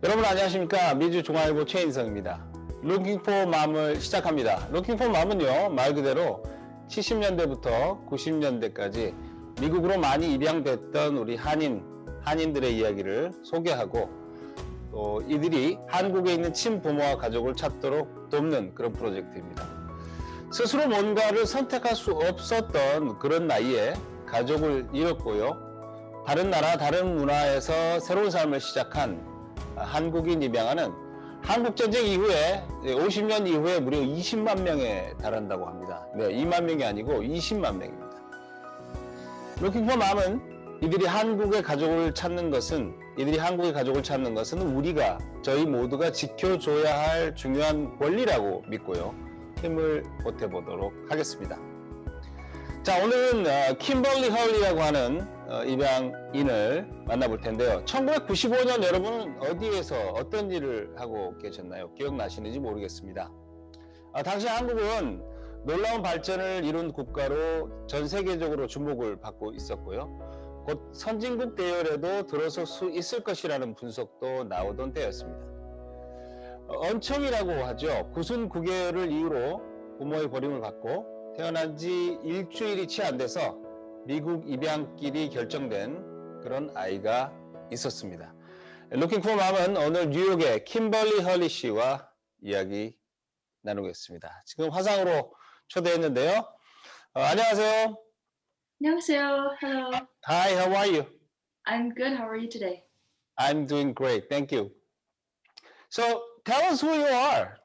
여러분 안녕하십니까? 미주중앙일보 최인성입니다. 룩킹포맘을 시작합니다. 룩킹포맘은요, 말 그대로 70년대부터 90년대까지 미국으로 많이 입양됐던 우리 한인들의 이야기를 소개하고 또 이들이 한국에 있는 친부모와 가족을 찾도록 돕는 그런 프로젝트입니다. 스스로 뭔가를 선택할 수 없었던 그런 나이에 가족을 잃었고요. 다른 나라, 다른 문화에서 새로운 삶을 시작한 한국인 입양아는 한국전쟁 이후에 50년 이후에 무려 20만 명에 달한다고 합니다. 네, 2만 명이 아니고 20만 명입니다. 룩킹포맘은 이들이 한국의 가족을 찾는 것은 우리가 저희 모두가 지켜줘야 할 중요한 권리라고 믿고요. 힘을 보태보도록 하겠습니다. 자, 오늘은 킴벌리라고 하는 입양인을 만나볼 텐데요. 1995년 여러분은 어디에서 어떤 일을 하고 계셨나요? 기억나시는지 모르겠습니다. 당시 한국은 놀라운 발전을 이룬 국가로 전 세계적으로 주목을 받고 있었고요. 곧 선진국 대열에도 들어설 수 있을 것이라는 분석도 나오던 때였습니다. 언청이라고 하죠. 구순구개열을 이유로 부모의 버림을 받고 태어난 지 일주일이 채 안 돼서 미국 입양길이 결정된 그런 아이가 있었습니다. 룩킹포맘은 오늘 뉴욕의 킴벌리 씨와 이야기 나누겠습니다. 지금 화상으로 초대했는데요. 안녕하세요. 안녕하세요. Hello. Hi, how are you? I'm good. How are you today? I'm doing great, thank you. So tell us who you are.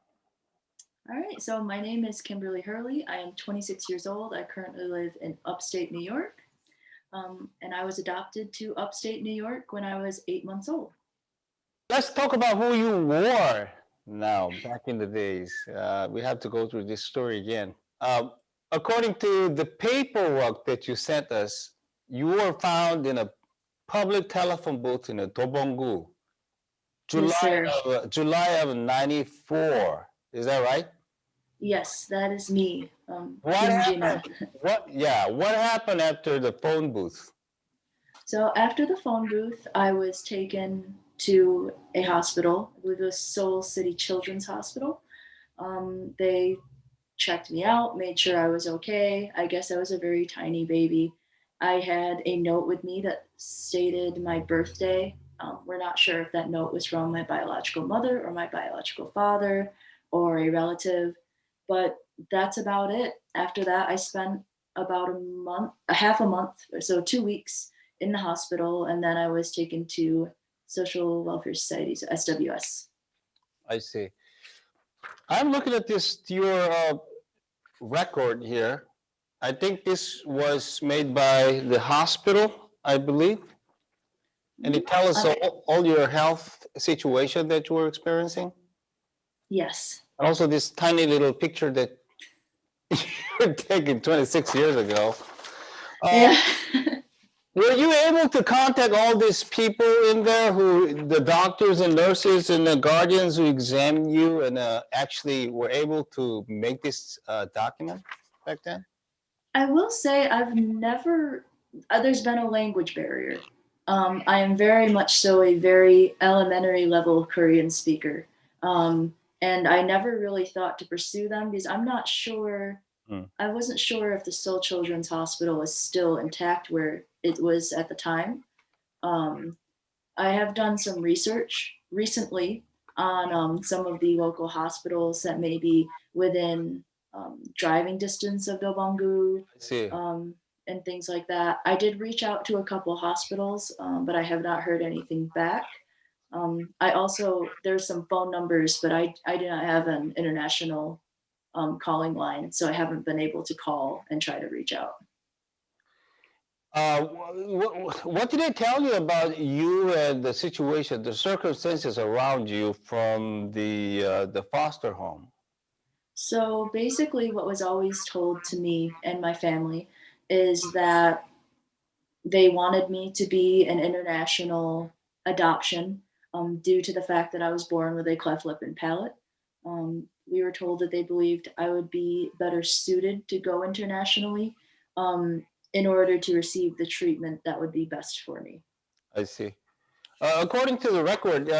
All right. So my name is Kimberly Hurley. I am 26 years old. I currently live in upstate New York. And I was adopted to upstate New York when I was 8 months old. Let's talk about who you were now, back in the days. We have to go through this story again. According to the paperwork that you sent us, you were found in a public telephone booth in a Do봉구, July of 94. Is that right? Yes, that is me. What happened? What happened after the phone booth? So after the phone booth, I was taken to a hospital. I believe it was Seoul City Children's Hospital. They checked me out, made sure I was okay. I guess I was a very tiny baby. I had a note with me that stated my birthday. We're not sure if that note was from my biological mother or my biological father or a relative, but that's about it. After that, I spent about half a month, so 2 weeks in the hospital, and then I was taken to Social Welfare Societies, SWS. I see. I'm looking at your record here. I think this was made by the hospital, I believe. And it tells us all your health situation that you were experiencing. Yes. And also this tiny little picture that you were taken 26 years ago. Yeah. Were you able to contact all these people in there, the doctors and nurses and the guardians who examined you and actually were able to make this document back then? I will say I've never, there's been a language barrier. I am very much so a very elementary level Korean speaker. And I never really thought to pursue them because I'm not sure, I wasn't sure if the Seoul Children's Hospital is still intact where it was at the time. I have done some research recently on some of the local hospitals that may be within driving distance of Do봉구. I see. And things like that. I did reach out to a couple hospitals, but I have not heard anything back. I also, there's some phone numbers, but I do not have an international calling line, so I haven't been able to call and try to reach out. What did they tell you about you and the situation, the circumstances around you from the foster home? So basically what was always told to me and my family is that they wanted me to be an international adoption due to the fact that I was born with a cleft lip and palate. We were told that they believed I would be better suited to go internationally in order to receive the treatment that would be best for me. I see. According to the record,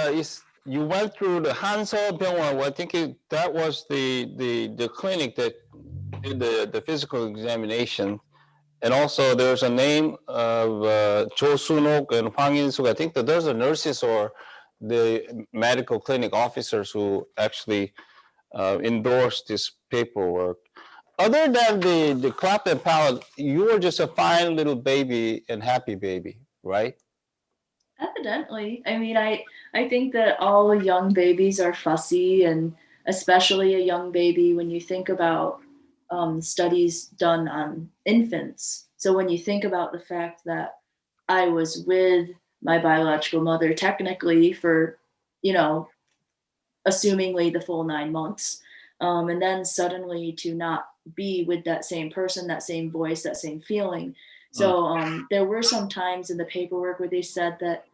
you went through the Hanseol 병원. Well, I think that was the clinic that did the physical examination. And also there's a name of Jo Sunok and Hwang In-suk. I think that those are nurses or the medical clinic officers who actually endorsed this paperwork. Other than the cleft and palate, you were just a fine little baby and happy baby, right? Evidently. I mean, I think that all young babies are fussy, and especially a young baby when you think about studies done on infants. So when you think about the fact that I was with my biological mother technically for, you know, assumingly the full 9 months, and then suddenly to not be with that same person, that same voice, that same feeling. So there were some times in the paperwork where they said that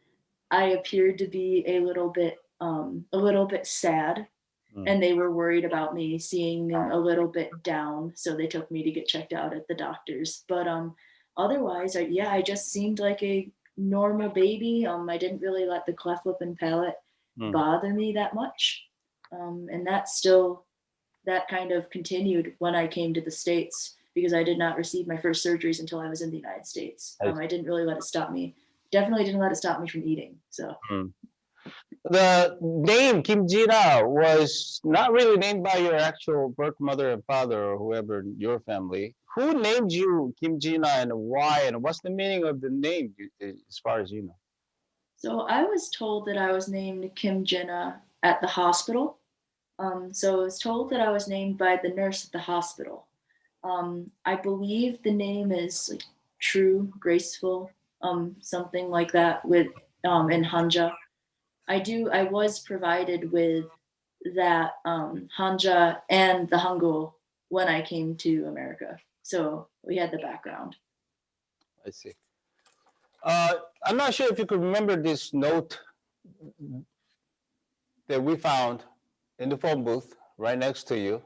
I appeared to be a little bit sad, and they were worried about me seeing a little bit down, so they took me to get checked out at the doctors. But otherwise, I just seemed like a normal baby. I didn't really let the cleft lip and palate bother me that much, and that kind of continued when I came to the States, because I did not receive my first surgeries until I was in the United States. I didn't really let it stop me. Definitely didn't let it stop me from eating. So The name Kim Jina was not really named by your actual birth mother and father or whoever in your family. Who named you Kim Jina and why? And what's the meaning of the name, as far as you know? so I was told that I was named Kim Jenna at the hospital. So I was told that I was named by the nurse at the hospital. I believe the name is like true, graceful, something like that with in Hanja. I was provided with that Hanja and the Hangul when I came to America. So we had the background. I see. I'm not sure if you could remember this note that we found in the phone booth right next to you.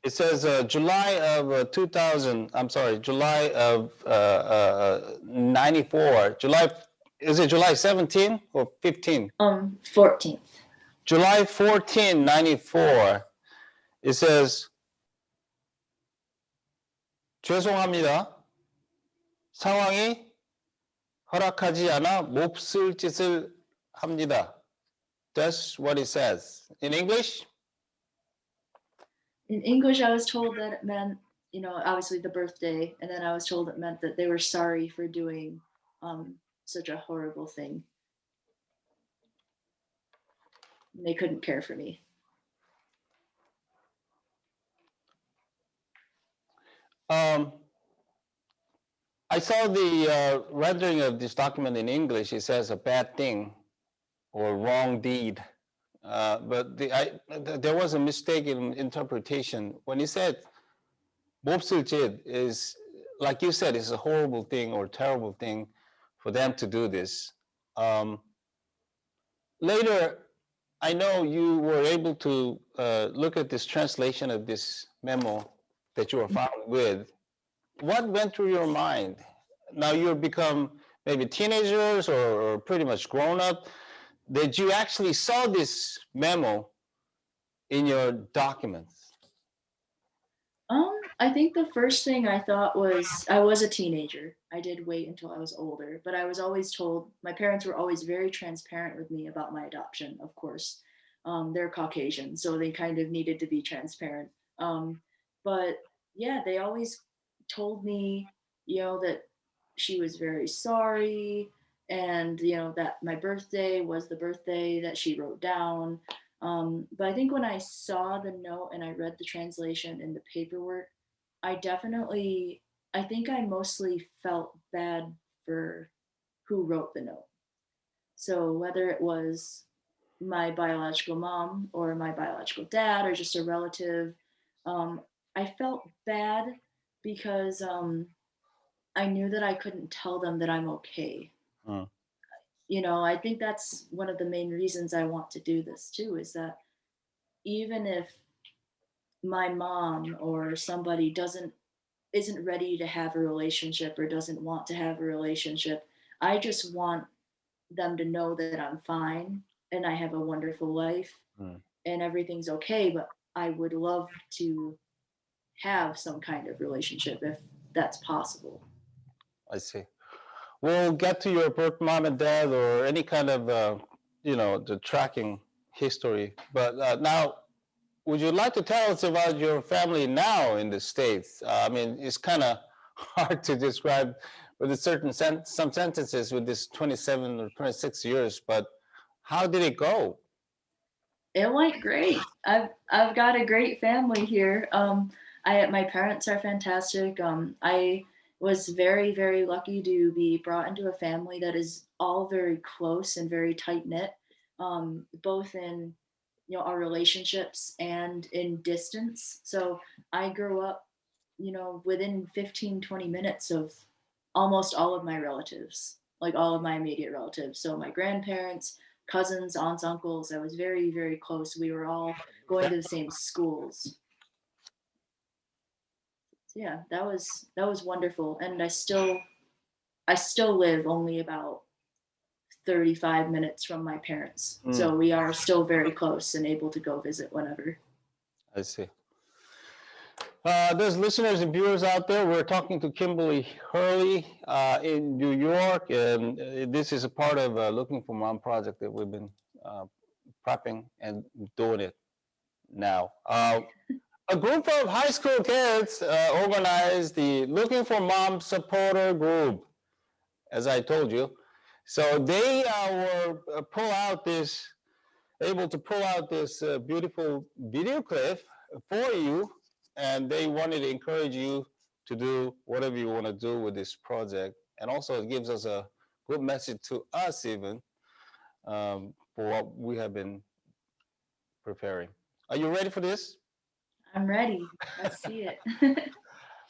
It says July of 2000, I'm sorry, July of 94. Is it July 17 or 15? 14th. July 14, 94. It says, 죄송합니다. 상황이 허락하지 않아 몹쓸 짓을 합니다. That's what it says. In English? In English, I was told that it meant, obviously the birthday, and then I was told it meant that they were sorry for doing such a horrible thing. And they couldn't care for me. I saw the rendering of this document in English. It says a bad thing or wrong deed. But there was a mistake in interpretation. When he said 몹쓸 짓 is, like you said, it's a horrible thing or terrible thing for them to do this. Later, I know you were able to look at this translation of this memo that you were found with. What went through your mind? Now you've become maybe teenagers or pretty much grown up. That you actually saw this memo in your documents? I think the first thing I thought was I was a teenager. I did wait until I was older, but I was always told, my parents were always very transparent with me about my adoption, of course. They're Caucasian, so they kind of needed to be transparent. But yeah, they always told me, that she was very sorry, and that my birthday was the birthday that she wrote down. But I think when I saw the note and I read the translation in the paperwork, I think I mostly felt bad for who wrote the note. So whether it was my biological mom or my biological dad or just a relative, I felt bad because I knew that I couldn't tell them that I'm okay. I think that's one of the main reasons I want to do this too, is that even if my mom or somebody isn't ready to have a relationship or doesn't want to have a relationship, I just want them to know that I'm fine and I have a wonderful life and everything's okay, but I would love to have some kind of relationship if that's possible. I see. We'll get to your birth mom and dad or any kind of, the tracking history. But now, would you like to tell us about your family now in the States? I mean, it's kind of hard to describe with a certain some sentences with this 27 or 26 years, but how did it go? It went great. I've got a great family here. My parents are fantastic. I was very, very lucky to be brought into a family that is all very close and very tight knit, both in our relationships and in distance. So I grew up, within 15-20 minutes of almost all of my relatives, like all of my immediate relatives. So my grandparents, cousins, aunts, uncles, I was very, very close. We were all going to the same schools. So yeah, that was wonderful. And I still live only about 35 minutes from my parents. So we are still very close and able to go visit whenever. I see. There's listeners and viewers out there. We're talking to Kimberly Hurley in New York, and this is a part of Looking for Mom project that we've been prepping and doing it now. A group of high school kids organized the Looking for Mom supporter group, as I told you. So they were able to pull out this beautiful video clip for you, and they wanted to encourage you to do whatever you want to do with this project. And also it gives us a good message to us even for what we have been preparing. Are you ready for this? I'm ready. Let's see it.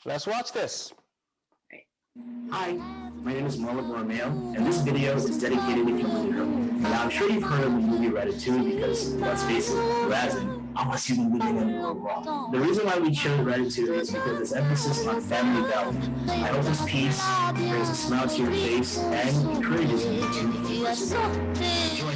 Let's watch this. Hi, my name is Marlon Borromeo, and this video is dedicated to Kimberly Hurley. Now, I'm sure you've heard of the movie Ratatouille because, let's face it, who hasn't? Unless you've been living in the world wrong. The reason why we chose Ratatouille is because its emphasis on family values. I hope this piece brings a smile to your face and encourages you to persevere. Enjoy.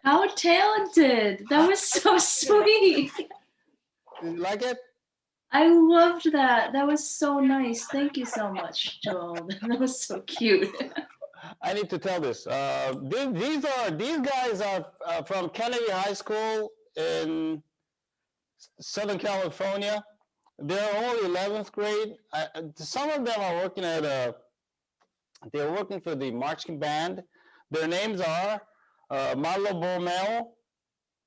How talented. That was so sweet. Did you like it? I loved that. That was so nice. Thank you so much, Joel. That was so cute. I need to tell this. These guys are from Kennedy High School in Southern California. They're all 11th grade. Some of them are working they're working for the marching band. Their names are Marlo Borromeo,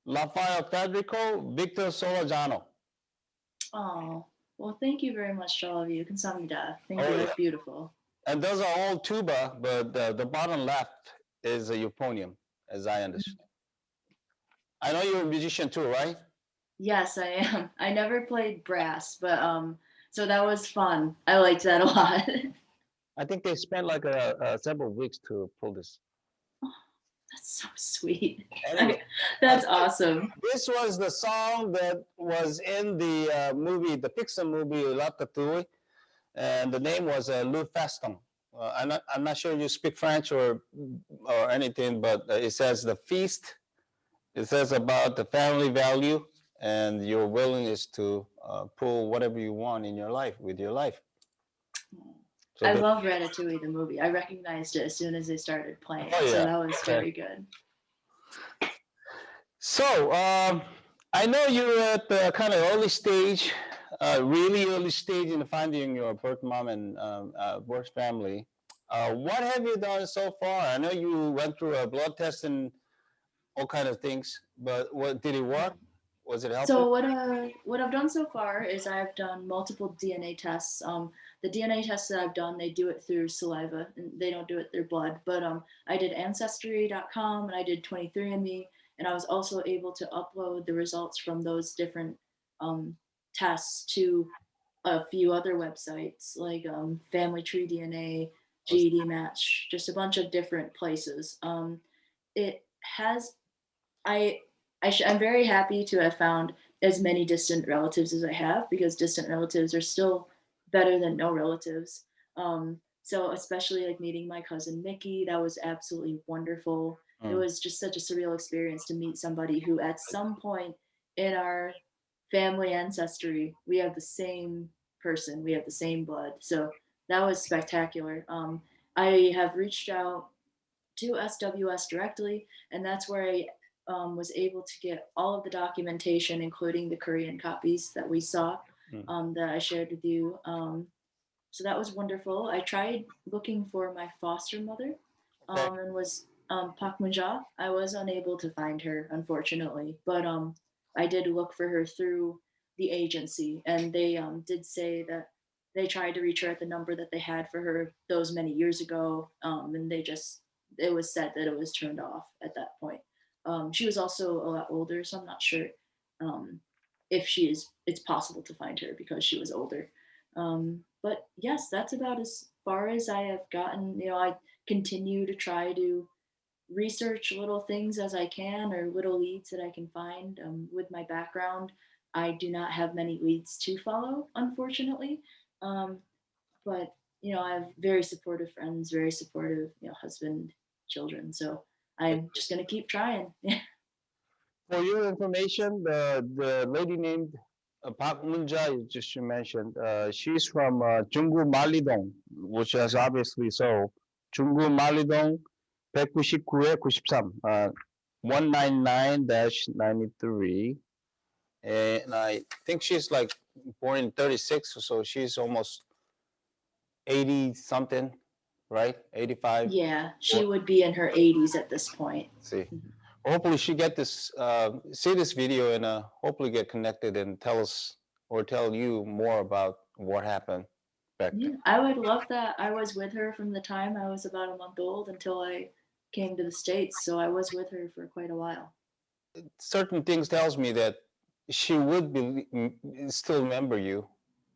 Rafael Federico, Victor Solajano. Oh, well, thank you very much to all of you. 감사합니다. Thank Oh, you. yeah. That's beautiful. And those are all tuba, but the bottom left is a euphonium, as I understand. I know you're a musician too, right? Yes, I am. I never played brass, but so that was fun. I liked that a lot. I think they spent like several weeks to pull this. That's so sweet. Anyway, That's awesome. this was the song that was in the movie, the Pixar movie Ratatouille, and the name was Le Festin. I'm not sure you speak French or anything, but it says the feast. It says about the family value and your willingness to pull whatever you want in your life with your life. So I love Ratatouille, the movie. I recognized it as soon as they started playing. Oh, So yeah. that was very good. So I know you're at the kind of early stage, really early stage in finding your birth mom and birth family. What have you done so far? I know you went through a blood test and all kind of things, but what did it work? Was it helpful? So what I've done so far is I've done multiple DNA tests. The DNA tests that I've done, they do it through saliva, and they don't do it through blood. But I did Ancestry.com and I did 23andMe, and I was also able to upload the results from those different tests to a few other websites like Family Tree DNA, GED Match, just a bunch of different places. It has I'm very happy to have found as many distant relatives as I have, because distant relatives are still better than no relatives. So especially like meeting my cousin Mickey, that was absolutely wonderful. It was just such a surreal experience to meet somebody who at some point in our family ancestry, we have the same person, we have the same blood. So that was spectacular. I have reached out to SWS directly, and that's where I was able to get all of the documentation, including the Korean copies that we saw, that I shared with you. So that was wonderful. I tried looking for my foster mother, and was Park Moon-ja. I was unable to find her, unfortunately, but I did look for her through the agency, and they did say that they tried to reach her at the number that they had for her those many years ago, and it was said that it was turned off at that point. She was also a lot older, so I'm not sure if it's possible to find her because she was older. But yes, that's about as far as I have gotten. I continue to try to research little things as I can, or little leads that I can find. With my background, I do not have many leads to follow, unfortunately. But I have very supportive friends, very supportive, husband, children. So I'm just gonna keep trying. For your information, the lady named Park Moon-ja, you mentioned, she's from 중구 말리동, which is obviously so. 중구 말리동 199에 93, 199-93. And I think she's like born in 36, so she's almost 80 something, right? 85. Yeah, she would be in her 80s at this point. See, hopefully she get this, see this video and hopefully get connected and tell us or tell you more about what happened back then. I would love that. I was with her from the time I was about a month old until I came to the States, so I was with her for quite a while. Certain things tells me that she would still remember you,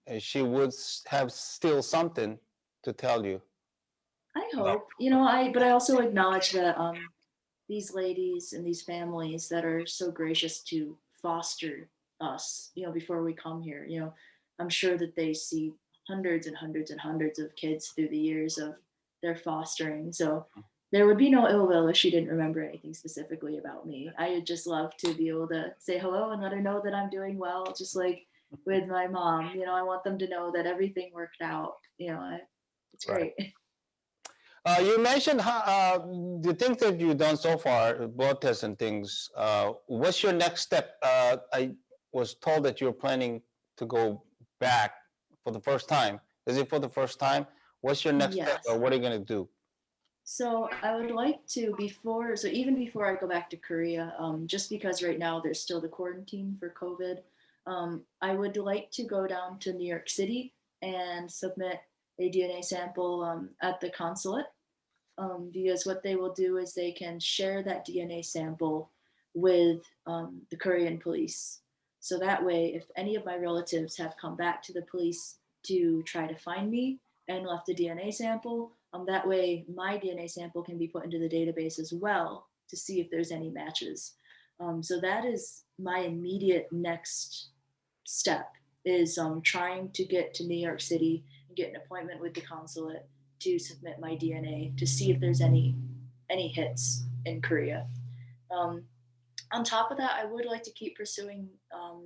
and she would have still something to tell you. I hope, but I also acknowledge that these ladies and these families that are so gracious to foster us, before we come here, I'm sure that they see hundreds and hundreds and hundreds of kids through the years of their fostering. So there would be no ill will if she didn't remember anything specifically about me. I would just love to be able to say hello and let her know that I'm doing well, just like with my mom. I want them to know that everything worked out. It's great. You mentioned the things that you've done so far, blood tests and things. What's your next step? I was told that you're planning to go back for the first time. Is it for the first time? What's your next step, or what are you going to do? So I would like to, even before I go back to Korea, just because right now there's still the quarantine for COVID, I would like to go down to New York City and submit a DNA sample at the consulate, because what they will do is they can share that DNA sample with the Korean police. So that way, if any of my relatives have come back to the police to try to find me and left a DNA sample, that way my DNA sample can be put into the database as well to see if there's any matches. So that is my immediate next step, is trying to get to New York City and get an appointment with the consulate to submit my DNA to see if there's any hits in Korea. On top of that, I would like to keep pursuing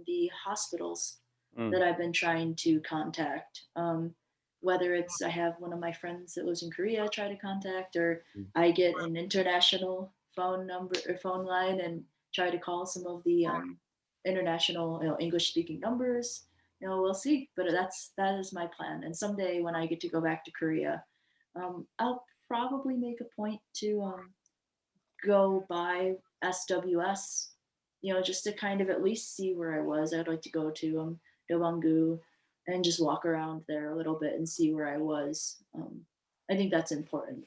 the hospitals that I've been trying to contact. Whether it's I have one of my friends that lives in Korea try to contact, or I get an international phone number or phone line and try to call some of the international, English speaking numbers. We'll see. But that is my plan. And someday when I get to go back to Korea, I'll probably make a point to go by SWS, just to kind of at least see where I was. I'd like to go to Do봉구 and just walk around there a little bit and see where I was. I think that's important.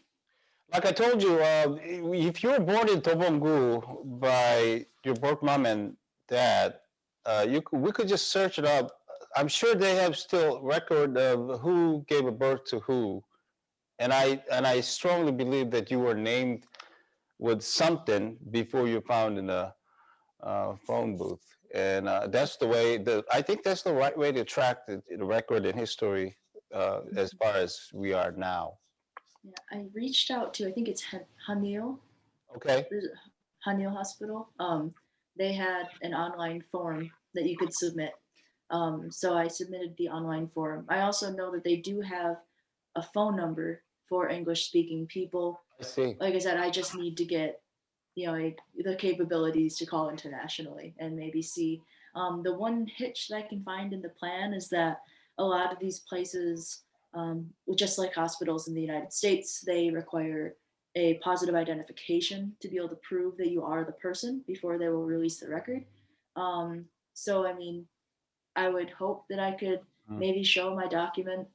Like I told you, if you were born in Do봉구 by your birth mom and dad, we could just search it up. I'm sure they have still record of who gave a birth to who, and I strongly believe that you were named with something before you found in the phone booth, and that's the way. I think that's the right way to track the record in history as far as we are now. Yeah, I reached out to, I think it's Hanil. Okay. There's a Hanil Hospital. They had an online form that you could submit. So I submitted the online form. I also know that they do have a phone number for English speaking people. I see. Like I said, I just need to get, the capabilities to call internationally and maybe see. The one hitch that I can find in the plan is that a lot of these places, just like hospitals in the United States, they require a positive identification to be able to prove that you are the person before they will release the record. So, I mean, I would hope that I could maybe show my document,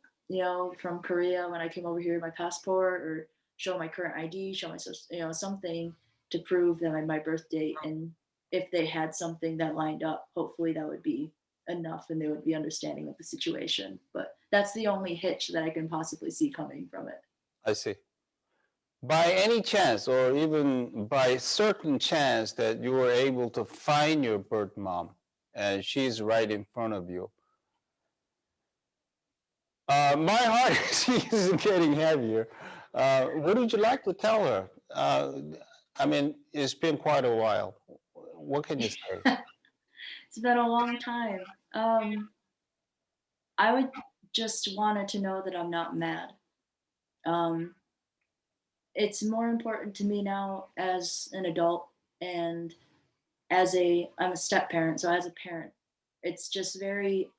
from Korea when I came over here, my passport, or show my current ID, show my, something to prove that my birth date. And if they had something that lined up, hopefully that would be enough and they would be understanding of the situation. But that's the only hitch that I can possibly see coming from it. I see. By any chance, or even by certain chance, that you were able to find your birth mom and she's right in front of you, my heart is getting heavier. What would you like to tell her? I mean, it's been quite a while. What can you say? It's been a long time. I would just want her to know that I'm not mad. It's more important to me now as an adult and I'm a step parent. So as a parent, it's just very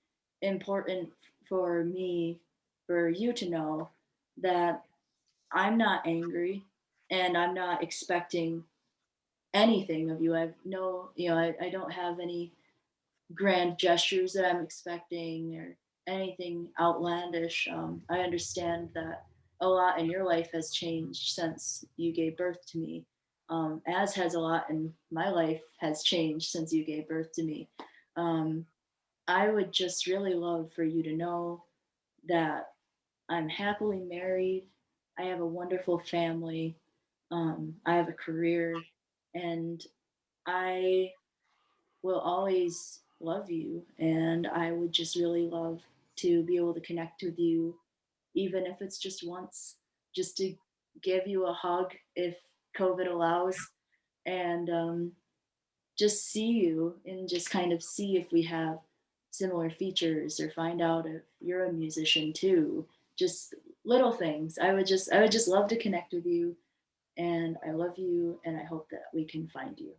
important for me, for you to know that I'm not angry and I'm not expecting anything of you. I don't have any grand gestures that I'm expecting or anything outlandish. I understand that a lot in your life has changed since you gave birth to me, as has a lot in my life has changed since you gave birth to me. I would just really love for you to know that I'm happily married. I have a wonderful family. I have a career, and I will always love you. And I would just really love to be able to connect with you, even if it's just once, just to give you a hug if COVID allows, and just see you and just kind of see if we have similar features or find out if you're a musician too. Just little things. I would just love to connect with you, and I love you, and I hope that we can find you.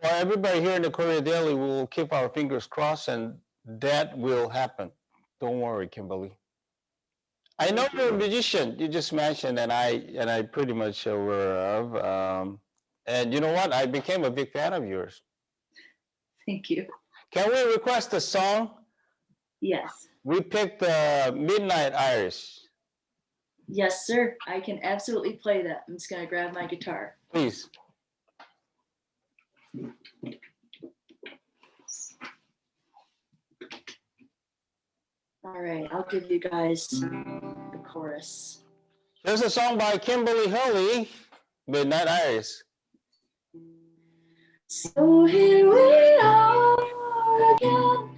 Well, everybody here in the Korea Daily will keep our fingers crossed, and that will happen. Don't worry, Kimberly. I know you're a musician. You just mentioned, and I pretty much aware of. And you know what? I became a big fan of yours. Thank you. Can we request a song? Yes. We picked Midnight Irish. Yes, sir. I can absolutely play that. I'm just going to grab my guitar. Please. All right, I'll give you guys the chorus. Here's a song by Kimberly, Midnight Irish. So here we are again,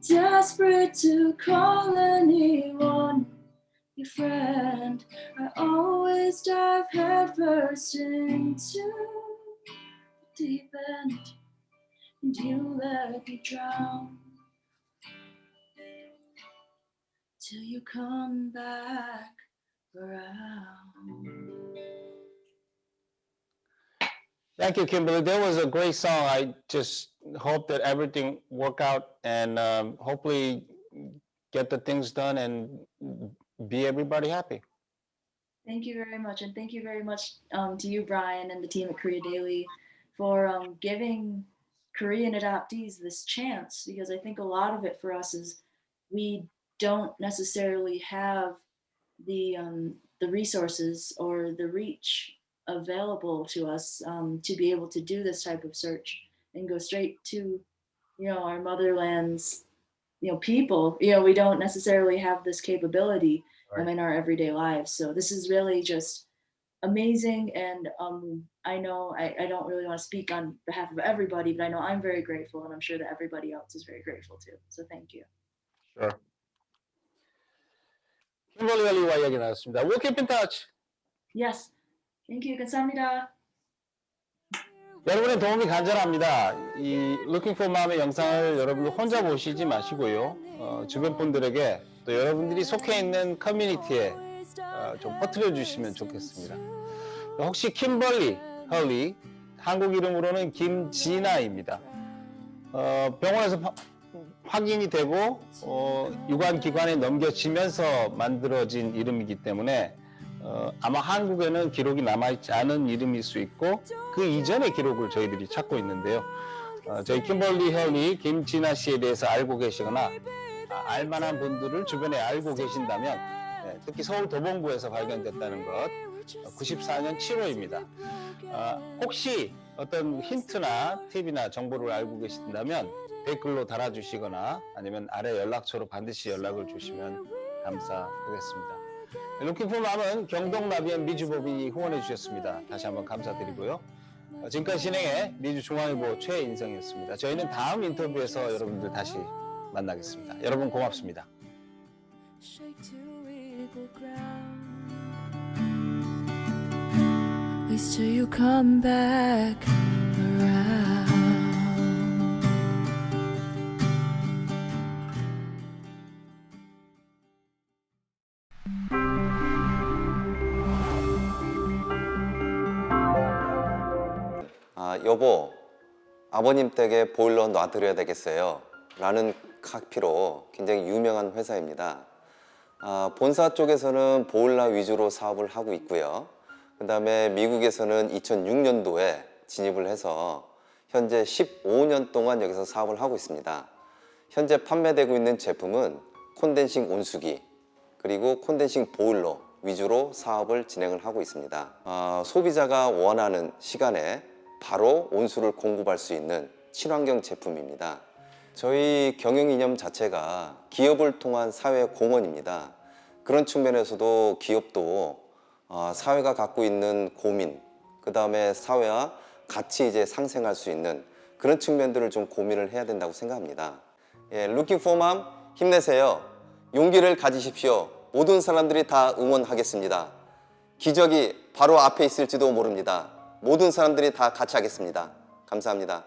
desperate to call anyone your friend. I always dive headfirst into the deep end, and you let me drown till you come back around. Thank you, Kimberly. That was a great song. I just hope that everything work out and hopefully get the things done and be everybody happy. Thank you very much. And thank you very much to you, Brian, and the team at Korea Daily for giving Korean adoptees this chance, because I think a lot of it for us is we don't necessarily have the resources or the reach available to us to be able to do this type of search and go straight to, our motherland's, people. We don't necessarily have this capability in our everyday lives. So this is really just amazing. And I know I don't really want to speak on behalf of everybody, but I know I'm very grateful, and I'm sure that everybody else is very grateful too. So thank you. Sure. 킴벌리와 이야기 나눴습니다. We'll keep in touch. Yes. Thank you. 감사합니다. 여러분의 도움이 간절합니다. 이 룩킹포맘의 영상을 여러분들 혼자 보시지 마시고요. 주변 분들에게 또 여러분들이 속해 있는 커뮤니티에 좀 퍼트려 주시면 좋겠습니다. 혹시 킴벌리, 한국 이름으로는 김진아입니다. 병원에서 확인이 되고 유관기관에 넘겨지면서 만들어진 이름이기 때문에 아마 한국에는 기록이 남아있지 않은 이름일 수 있고 그 이전의 기록을 저희들이 찾고 있는데요. 저희 킴벌리, 김진아 씨에 대해서 알고 계시거나 알만한 분들을 주변에 알고 계신다면 특히 서울 도봉구에서 발견됐다는 것 94년 7호입니다. 혹시 어떤 힌트나 팁이나 정보를 알고 계신다면 댓글로 달아주시거나 아니면 아래 연락처로 반드시 연락을 주시면 감사하겠습니다. 룩킹포맘은 경동나비엔 미주법인이 후원해 주셨습니다. 다시 한번 감사드리고요. 지금까지 진행해 미주중앙일보 최인성이었습니다. 저희는 다음 인터뷰에서 여러분들 다시 만나겠습니다. 여러분 고맙습니다. Till you come back around. 여보, 아버님 댁에 보일러 놔드려야 되겠어요 라는 카피로 굉장히 유명한 회사입니다. 본사 쪽에서는 보일러 위주로 사업을 하고 있고요. 그 다음에 미국에서는 2006년도에 진입을 해서 현재 15년 동안 여기서 사업을 하고 있습니다. 현재 판매되고 있는 제품은 콘덴싱 온수기 그리고 콘덴싱 보일러 위주로 사업을 진행을 하고 있습니다. 소비자가 원하는 시간에 바로 온수를 공급할 수 있는 친환경 제품입니다. 저희 경영 이념 자체가 기업을 통한 사회 공헌입니다. 그런 측면에서도 기업도 사회가 갖고 있는 고민, 그 다음에 사회와 같이 이제 상생할 수 있는 그런 측면들을 좀 고민을 해야 된다고 생각합니다. 룩킹포맘 힘내세요. 용기를 가지십시오. 모든 사람들이 다 응원하겠습니다. 기적이 바로 앞에 있을지도 모릅니다. 모든 사람들이 다 같이 하겠습니다. 감사합니다.